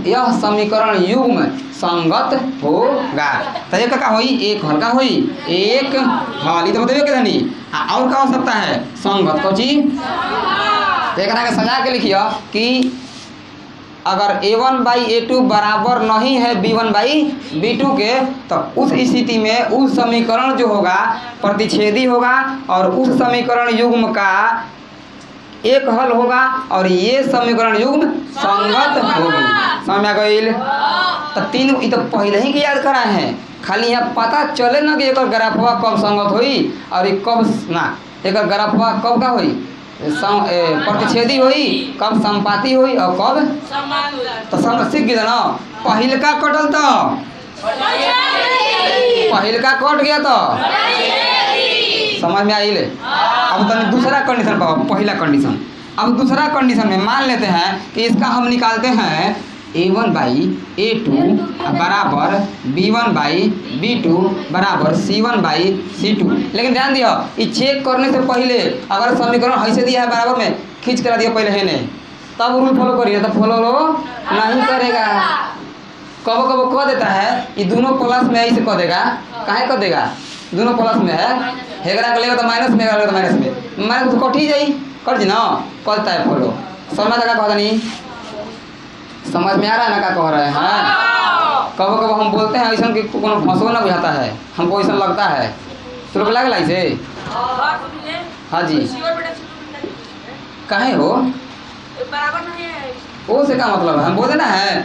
Speaker 1: यह समीकरण युग्म संगत होगा तो एक का होई एक हल का होई एक हल तो बताइए क्या धनी और क्या हो सकता है संगत को जी एक के सजा के लिखिए कि अगर A1/A2 बराबर नहीं है B1/B2 के तो उस स्थिति में उस समीकरण जो होगा प्रतिच्छेदी होगा और उस समीकरण युग्म का एक हल होगा और ये समीकरण युग्म संगत होगी समझ में आ गई तो तीन ये तो पहले ही याद कराए हैं खाली यहाँ पता चले ना कि एक ग्राफवा कब संगत हुई और ये कब ना एक ग्राफवा कब का हुई प्रतिच्छेदी हुई कब संपाती हुई और कब तो समझ सीख गया ना पहल का कटल तो पहल का कट गया तो समझ में आई ले अब तो दूसरा कंडीशन पाओ पहला कंडीशन अब दूसरा कंडीशन में मान लेते हैं कि इसका हम निकालते हैं A1/A2 बराबर B1/B2 बराबर C1/C2 लेकिन ध्यान दियो ये चेक करने से पहले अगर समीकरण ऐसे दिया है बराबर में खींच करा दिया पहले है नहीं तब रूल फॉलो करिए तो फॉलो नहीं करेगा कब कब कह देता है ये दोनों प्लस में ऐसे कह देगा काहे कह देगा दोनों प्लस में है हेगरा को लेगा तो माइनस में हेगरा तो माइनस तो कट ही जाई कर जी ना करता है फॉलो समझ लगा कहता नहीं समझ में आ रहा है ना क्या कह रहे हैं कब कब हम बोलते हैं ऐसा कि कोनो फंसो ना बुझाता है हमको ऐसा लगता है तो लगला इसे हाँ जी काहे हो वो से क्या मतलब है हम बोलते ना है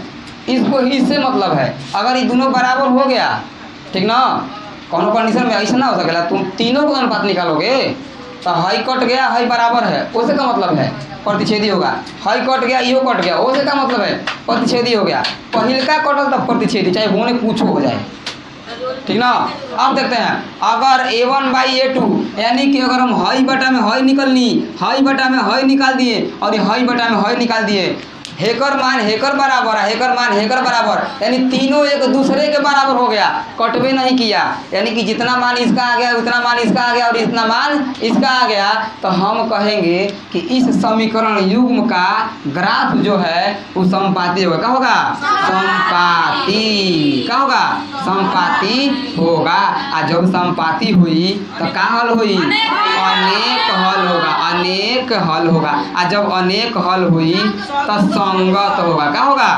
Speaker 1: इसको इससे मतलब है अगर ये दोनों बराबर हो गया ठीक ना कोनो कंडीशन में ऐसा ना हो सकेला तुम तीनों को अनुपात निकालोगे तो हाई कट गया हाई बराबर है उससे का मतलब है प्रतिच्छेदी होगा हाई कट गया यो कट गया उससे का मतलब है प्रतिच्छेदी हो गया पहिल का कटल तब प्रतिच्छेदी चाहे होने कुछ हो जाए ठीक ना अब देखते हैं अगर A1/A2 यानी कि अगर हम हाई बटा में हाई निकलनी हाई बटा में हाई निकाल दिए और हाई बटा में हाई निकाल दिए हेकर मान हेकर बराबर है हेकर मान हेकर बराबर यानी तीनों एक दूसरे के बराबर हो गया कटवे नहीं किया यानी कि जितना मान इसका आ गया उतना मान इसका आ गया और इतना मान इसका आ गया तो हम कहेंगे कि इस समीकरण युग्म का ग्राफ जो है वो संपाती होगा क्या होगा संपाती क्या होगा संपाती होगा और जब संपाती हुई तो क्या हल हुई अनेक हल होगा अनेक हल होगा और जब अनेक हल हुई तो संगत होगा क्या होगा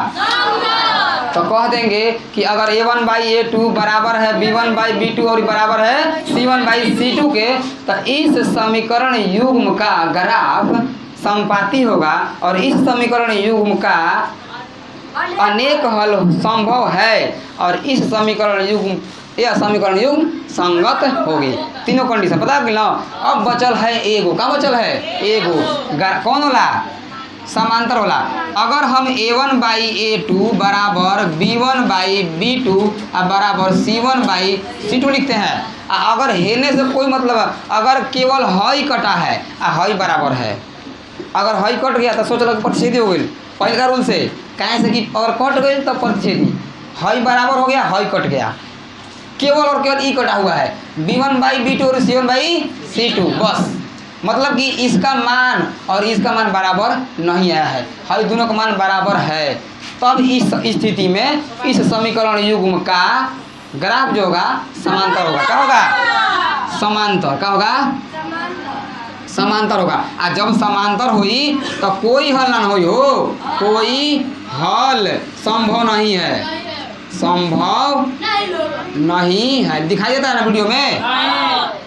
Speaker 1: तो कह देंगे कि अगर A1/A2 बराबर है B1/B2 और बराबर है C1/C2 के तो इस समीकरण युग्म का ग्राफ संपाती होगा और इस समीकरण युग्म का अनेक हल संभव है और इस समीकरण युग्म यह समीकरण युग्म संगत होगी। तीनों कंडीशन पता है ना। अब बचल है एगो, का बचल है एगो, कौन होला समांतर होला। अगर हम a1/a2 बराबर b1/b2 बराबर c1/c2 लिखते हैं, अगर हेने से कोई मतलब, अगर केवल हई कटा है हई बराबर है, अगर हई कट गया तो सोच लो प्रतिच्छेदी हो गई पहले का रूल से, कहें से कि अगर कट गई तब प्रतिच्छेदी, हई बराबर हो गया हई कट गया, केवल और केवल ई कटा हुआ है b1/b2 और c1/c2 बस। मतलब कि इसका मान और इसका मान बराबर नहीं आया है, हर दोनों का मान बराबर है। तब इस स्थिति में इस समीकरण युग्म का ग्राफ जो होगा समांतर होगा। क्या होगा समांतर, क्या होगा समांतर होगा। और जब समांतर हुई तो कोई हल ना हुई हो, कोई हल संभव नहीं है, संभव नहीं है। दिखाई देता है ना वीडियो में,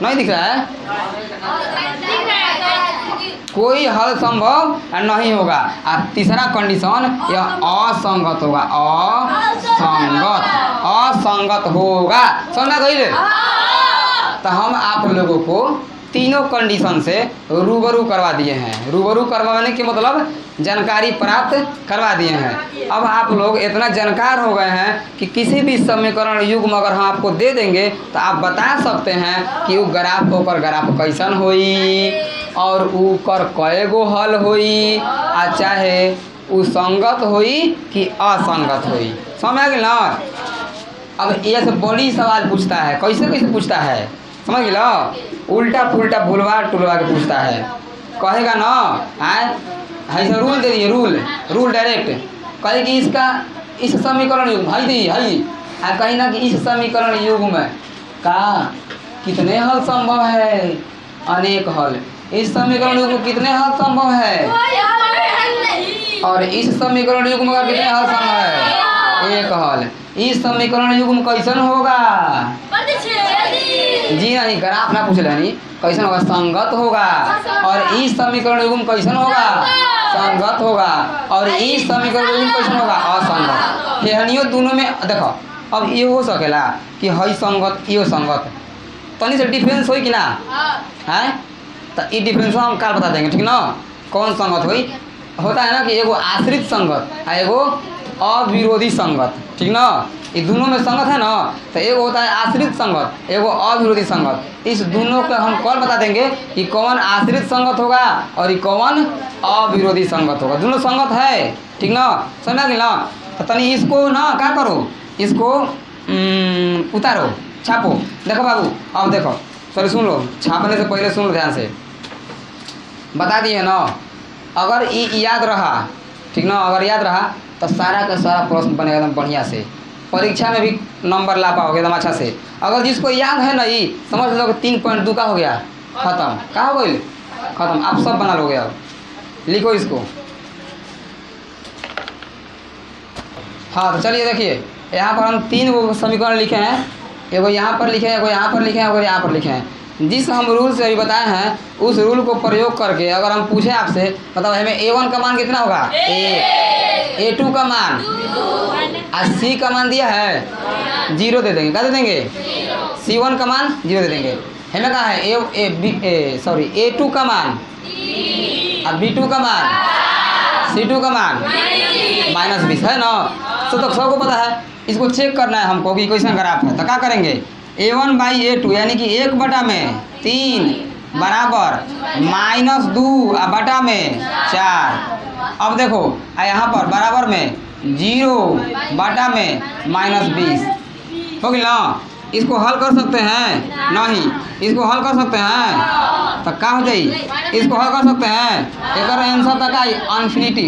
Speaker 1: नहीं दिख रहा है, कोई हल संभव नहीं होगा। और तीसरा कंडीशन यह असंगत होगा, असंगत होगा, समझा गई। तो हम आप लोगों को तीनों कंडीशन से रूबरू करवा दिए हैं। रूबरू करवाने के मतलब जानकारी प्राप्त करवा दिए हैं। अब आप लोग इतना जानकार हो गए हैं कि किसी भी समीकरण युग्म अगर हम आपको दे देंगे तो आप बता सकते हैं कि वो ग्राफ ओकर ग्राफ कैसन होई और ऊकर कए गो हल होई, आ चाहे वो संगत होई कि असंगत होई। समझ आ गई ना। अब ये सब बड़ी सवाल पूछता है, कैसे कैसे पूछता है समझ गए, उल्टा पुल्टा भूलवा टुलवा के पूछता है। कहेगा ना आए ऐसा रूल दे दिए, रूल डायरेक्ट कहे कि इसका इस समीकरण युग्म है कहीं ना कि इस समीकरण युग्म में का कितने हल संभव है, अनेक हल। इस समीकरण युग्म कितने हल संभव है और इस समीकरण युग्म का कितने हल संभव है, एक हल। इस समीकरण युग्म कैसन होगा, जी नहीं ग्राफ ना पूछ लेनी, कैसन होगा संगत होगा। और इस समीकरण युग्म कैसन होगा संगत होगा। और इस समीकरण युग्म कैसन होगा असंगत। हेहनियों दोनों में देखो, अब ये हो सकेला कि हई संगत यो संगत, तनी से डिफरेंस होई कि ना है, तो ये डिफरेंस हम कल बता देंगे, ठीक ना। कौन संगत हुई होता है ना कि एगो आश्रित संगत और एगो अविरोधी संगत, ठीक ना। ये दोनों में संगत है ना, तो एगो होता है आश्रित संगत, एगो अविरोधी संगत। इस दोनों का हम कल बता देंगे कि कौन आश्रित संगत होगा और ये कौन अविरोधी संगत होगा। दोनों संगत है, ठीक ना, समझा कि ना। तो तनी इसको ना क्या करो, इसको उतारो, छापो। देखो बाबू, अब देखो सॉरी सुन लो, छापने से पहले सुन लो ध्यान से, बता दिए ना। अगर ये याद रहा, ठीक ना, अगर याद रहा तो सारा का सारा प्रश्न बनेगा एकदम बढ़िया से, परीक्षा में भी नंबर ला पाओगे एकदम अच्छा से। अगर जिसको याद है नहीं समझ लो 3.2 का हो गया खत्म, क्या हो गई खत्म, आप सब बना लोगे। अब लिखो इसको। हाँ तो चलिए देखिए, यहाँ पर हम 3 वो समीकरण लिखे हैं, एगो यहाँ पर लिखे हैं, एगो यहाँ पर लिखे हैं, एगो यहाँ पर लिखे हैं। जिस हम रूल से अभी बताए हैं उस रूल को प्रयोग करके अगर हम पूछे आपसे, मतलब हमें a1 का मान कितना होगा, a2 का मान और c का मान दिया है 0 दे देंगे। क्या दे देंगे, c1 का मान 0 दे देंगे। हमें कहा है a2 का मान और b2 का मान, c2 का मान -20 है ना। तो सबको पता है, इसको चेक करना है हमको कि कैसा ग्राफ है। तो क्या करेंगे, a1/a2 यानी कि 1/3 बराबर -2 बटा में 4। अब देखो यहाँ पर बराबर में 0 बटा में -20 हो गया ना। इसको हल कर सकते हैं नहीं, इसको हल कर सकते हैं तो क्या हो जाए, इसको हल कर सकते हैं। एक आंसर तक आई अनफिनिटी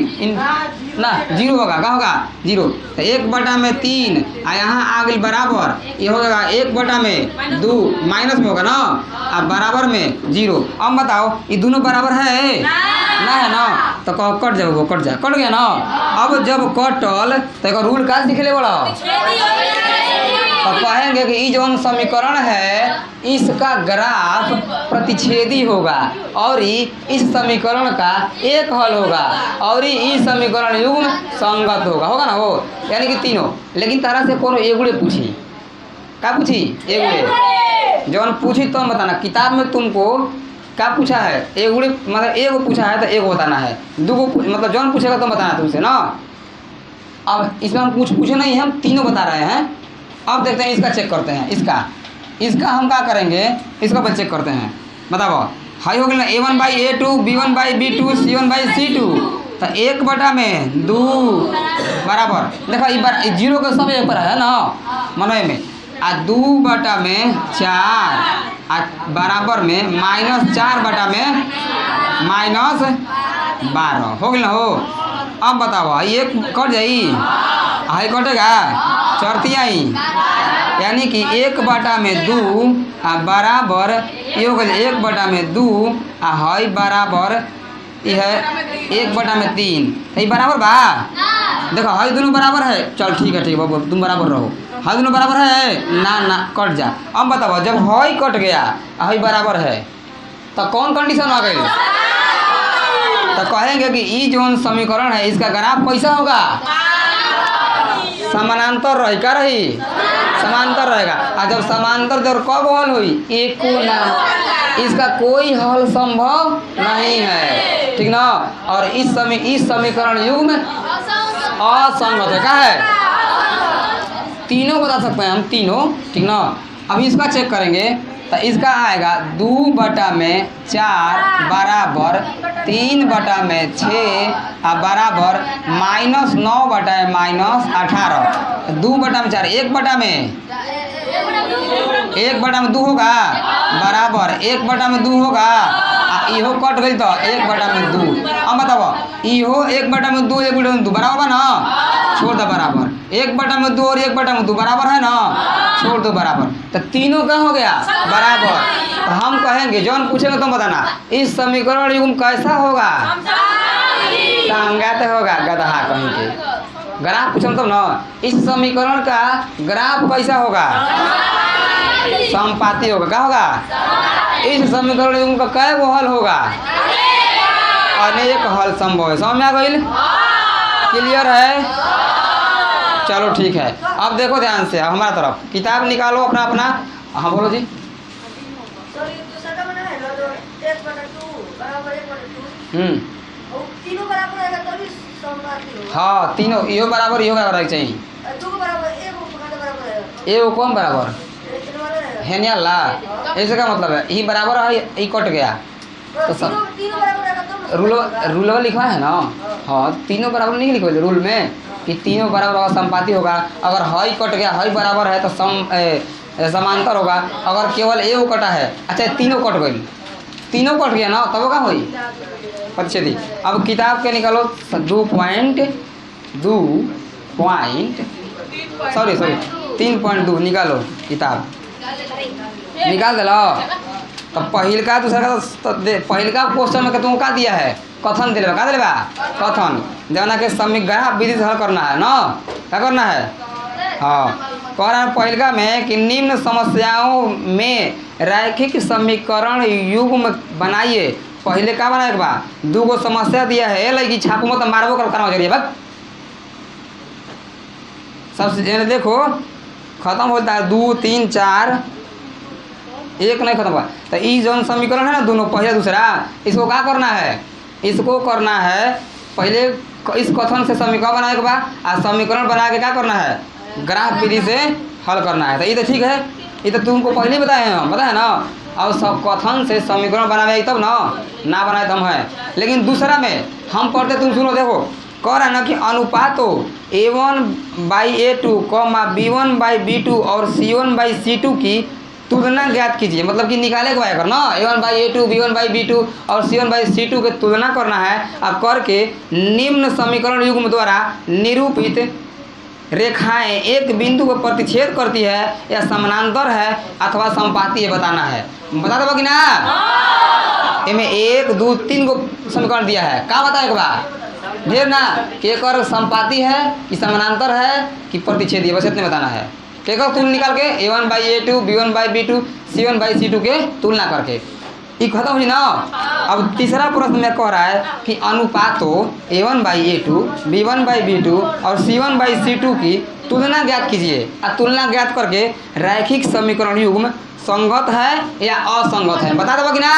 Speaker 1: ना 0 होगा, क्या होगा 0। तो 1/3 यहाँ आ गई बराबर, ये हो जाएगा 1/2 माइनस में होगा ना, अब बराबर में 0। अब बताओ ये दोनों बराबर है ना, है ना, तो कट जाओ, वो कट जाए, कट गया ना। अब जब कटल तो एक रूल का सीख ले बड़ा, तो कहेंगे कि ये जो समीकरण है इसका ग्राफ प्रतिच्छेदी होगा और इस समीकरण का एक हल होगा और इस समीकरण युग्म संगत होगा ना वो, यानी कि तीनों। लेकिन तारा से कोनो एगुड़े पूछी, क्या पूछी? एगुड़े जौन पूछी तो बताना। किताब में तुमको क्या पूछा है? एगुड़े मतलब एगो पूछा है तो एगो बताना है, दूगो मतलब जौन पूछेगा तो बताना तुमसे ना। अब इसमें हम कुछ पूछे नहीं, हम तीनों बता रहे हैं। अब देखते हैं, इसका चेक करते हैं। इसका हम क्या करेंगे, इसका पहले चेक करते हैं। बताओ, हाई हो गया ना A1/A2 B1/B2 C1/C2, तो 1/2 बराबर। देखो ये बार जीरो का सब एक पर है ना मनोय में, आ 2/4 आ बराबर में -4/12 हो गया हो। अब बताओ ये कट जाई, हाई कटेगा चढ़ती आई, यानी कि 1/2 आ बराबर ये हो गया 1/2 आ हाई बराबर यह है 1/3। ये बराबर बा? देखो हाई दोनों बराबर है, चल ठीक है बाबू तुम बराबर रहो। हाई दोनों बराबर है ना कट जा। अब बताओ जब हाई कट गया हाई बराबर है तो कौन कंडीशन आ गई? तो कहेंगे कि ये जो समीकरण है इसका ग्राफ कैसा होगा? समानांतर रही, क्या रही? समांतर रहेगा। और जब समांतर जब कब हल हुई? एको ना, इसका कोई हल संभव नहीं है, ठीक ना। और इस समीकरण युग्म असंगत है, क्या है? तीनों बता सकते हैं हम, तीनों, ठीक ना। अब इसका चेक करेंगे तो इसका आएगा 2/4 बराबर 3/6 आ बराबर -9/-18। 2/4 1/2 होगा बराबर 1/2 होगा। इहो कट गई तो 1/2। अब बताओ इहो 1/2 1/2 बराबर ना, छोड़ दो बराबर। 1/2 और 1/2 बराबर है ना, छोड़ दो बराबर। तो तीनों का हो गया बराबर। तो हम कहेंगे जौन पूछेगा तुम बताना, इस समीकरण युग्म कैसा होगा? संगत होगा, गधा कहीं के। ग्राफ पूछो तुम ना, इस समीकरण का ग्राफ कैसा होगा? समपाती होगा, क्या होगा? इस समीकरण युग्म का कै गो हल होगा? अनेक हल संभव है। समझ में आ गई? क्लियर है? चलो ठीक है। अब देखो ध्यान से, अब हमारा तरफ किताब निकालो अपना अपना। हाँ बोलो जी। हाँ तीनों इहो बराबर चाहिए। एगो कौन बराबर है नहीं अल्लाह, ऐसे का मतलब है ये बराबर है, ये कट गया तो सब रूल लिखवा है ना। हाँ तीनों बराबर नहीं लिखवा रूल में कि तीनों बराबर होगा, संपाती होगा। अगर हाई कट गया, हाई बराबर है तो समांतर होगा। अगर केवल एगो कटा है, अच्छा तीनों कट गई, तीनों कट गया ना, तब का होई प्रतिच्छेदी। अब किताब के निकालो 3.2 निकालो किताब निकाल दिलो। तो पहिलका दूसरा का पहिलका क्वेश्चन में तुम का दिया है? कथन दिलेगा, का दिलेगा? कथन देना के समीकरण विधि से हल करना है ना, क्या करना है? हाँ कह रहा है पहिलका में कि निम्न समस्याओं में रैखिक समीकरण युग्म बनाइए। पहले का बनाए के बाद 2 गो समस्या दिया है, लगी छापो मत मारबो करना जरिए बस सबसे देखो खत्म होता है 2 3 4 एक नहीं खत्म हुआ। तो ये जो समीकरण है ना दोनों पहले दूसरा, इसको क्या करना है? इसको करना है पहले इस कथन से समीकरण बनाने के बाद और समीकरण बना के क्या करना है? ग्राफ विधि से हल करना है। तो ये तो ठीक है, ये तो तुमको पहले ही बताए हैं हम, बताए ना। और सब कथन से समीकरण बनाए तब ना बनाए तो हम है। लेकिन दूसरा में हम पढ़ते, तुम सुनो देखो, कह रहा है ना कि अनुपातो A1/A2, B1/B2 और C1/C2 की तुलना ज्ञात कीजिए। मतलब कि निकाले के बाद ना A1/A2 B1/B2 और C1/C2 की तुलना करना है। और करके निम्न समीकरण युग्म द्वारा निरूपित रेखाएं एक बिंदु को प्रतिच्छेद करती है या समानांतर है अथवा संपाती है बताना है। बता दो कि ना? इनमें 1 2 3 को समीकरण दिया है, का बताए के बाद ढेर ना कि एक और संपाती है कि समानांतर है कि प्रतिच्छेदी है, बस इतने बताना है। के का तुलना निकाल के A1/A2 B1/B2 C1/C2 के तुलना करके ये खत्म हुई ना। अब तीसरा प्रश्न में कह रहा है कि अनुपातों A1/A2 B1/B2 और C1/C2 की तुलना ज्ञात कीजिए। तुलना ज्ञात करके रैखिक समीकरण युग्म संगत है या असंगत है बता दो कि ना।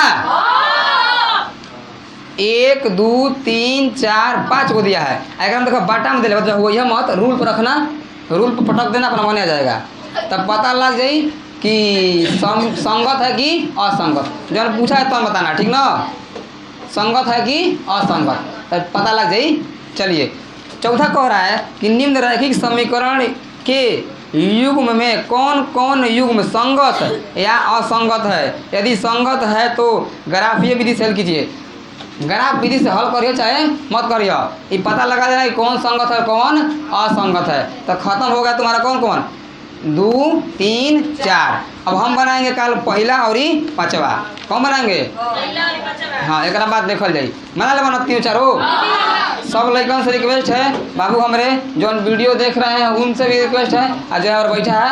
Speaker 1: 1 2 3 4 5 को दिया है। अगर देखो बाटा में दे वो यह मत रूल पर रखना, रूल पर पटक देना अपना बने आ जाएगा, तब पता लग जाई कि संगत है कि असंगत। जब पूछा है तो बताना ठीक ना, संगत है कि असंगत, तब पता लग जाई। चलिए चौथा कह रहा है कि निम्न रैखिक समीकरण के युग्म में कौन कौन युग्म संगत या असंगत है। यदि संगत है तो ग्राफीय विधि से हल कीजिए। ग्राफ विधि से हल करिए चाहे मत करिए, ये पता लगा देना कि कौन संगत है कौन असंगत है। तो खत्म हो गया तुम्हारा कौन कौन 2 3 4। अब हम बनाएंगे कल पहला और पांचवा। कौन बनाएंगे? हाँ एक बात देखल जाई बना ले बना 3 4। सब लड़कन से रिक्वेस्ट है बाबू, हमारे जो वीडियो देख रहे हैं उनसे भी रिक्वेस्ट है और जो और बैठा है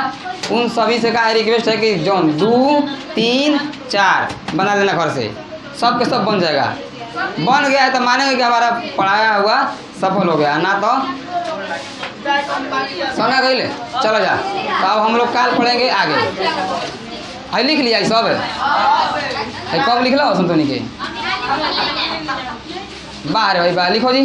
Speaker 1: उन सभी से का रिक्वेस्ट है कि जो 2 3 4 बना लेना घर से, सब के सब बन जाएगा। बन गया है तो मानेंगे कि हमारा पढ़ाया हुआ सफल हो गया, ना तो समझा गई ले चलो जा। तो अब हम लोग काल पढ़ेंगे आगे। है लिख लिया सब है, कब लिख लो संतोनी के बाहर भाई बाहर लिखो जी।